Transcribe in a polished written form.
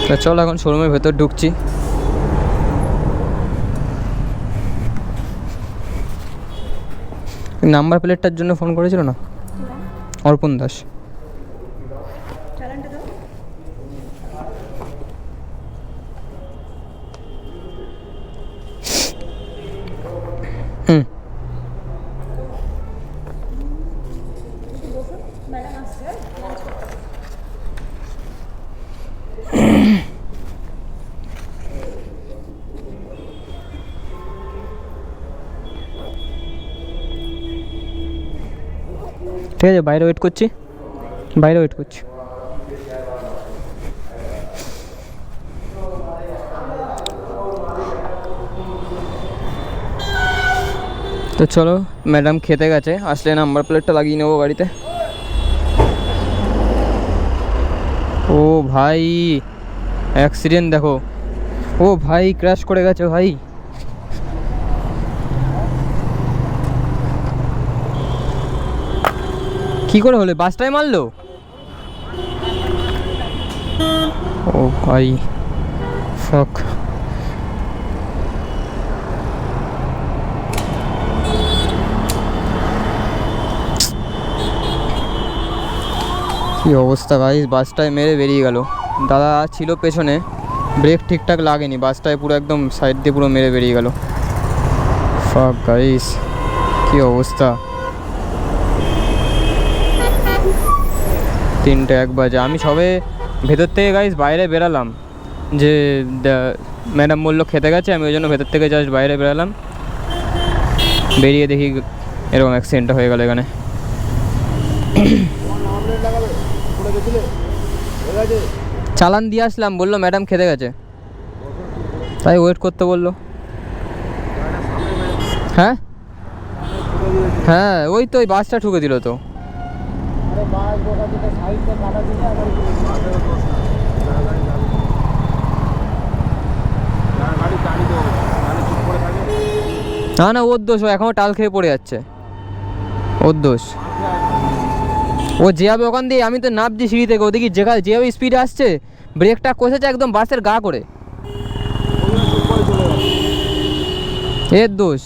তো চলো এখন শোরুমের ভেতর ঢুকছি। নাম্বার প্লেটটার জন্য ফোন করেছিল না অর্পণ দাস। হুম ঠিক আছে, বাইরে ওয়েট করছি, বাইরে ওয়েট করছি। তো চলো, ম্যাডাম খেতে গেছে, আসলে নাম্বার প্লেটটা লাগিয়ে নেবো গাড়িতে। ও ভাই অ্যাক্সিডেন্ট দেখো, ও ভাই ক্র্যাশ করে গেছে ভাই। কি করে হলো, বাসটাই মারলো? ও ভাই ফক। কি অবস্থা ভাই, বাসটায় মেরে বেরিয়ে গেল। দাদা ছিল পেছনে, ব্রেক ঠিকঠাক লাগেনি, বাসটায় পুরো একদম সাইড দিয়ে পুরো মেরে বেরিয়ে গেল। ফাক গাইস, কি অবস্থা। 3:01 বাজে, আমি সবে ভেতর থেকে গাইস বাইরে বেরালাম, যে ম্যাডাম বললো খেতে গেছে, আমি ওই জন্য ভেতর থেকে জাস্ট বাইরে বেরালাম, বেরিয়ে দেখি এরকম অ্যাক্সিডেন্টটা হয়ে গেল এখানে। চালান দিয়ে আসলাম, বললো ম্যাডাম খেতে গেছে, তাই ওয়েট করতে বললো। হ্যাঁ হ্যাঁ, ওই তো ওই বাসটা ঠুকে দিল তো। না না, ওর দোষ, ও এখনও টাল খেয়ে পড়ে যাচ্ছে, ওর দোষ। ও যেভাবে ওখান দিয়ে, আমি তো নামছি সিঁড়ি থেকে, ওদিকে যেভাবে স্পিডে আসছে, ব্রেকটা কষেছে একদম বাসের গা করে, এর দোষ।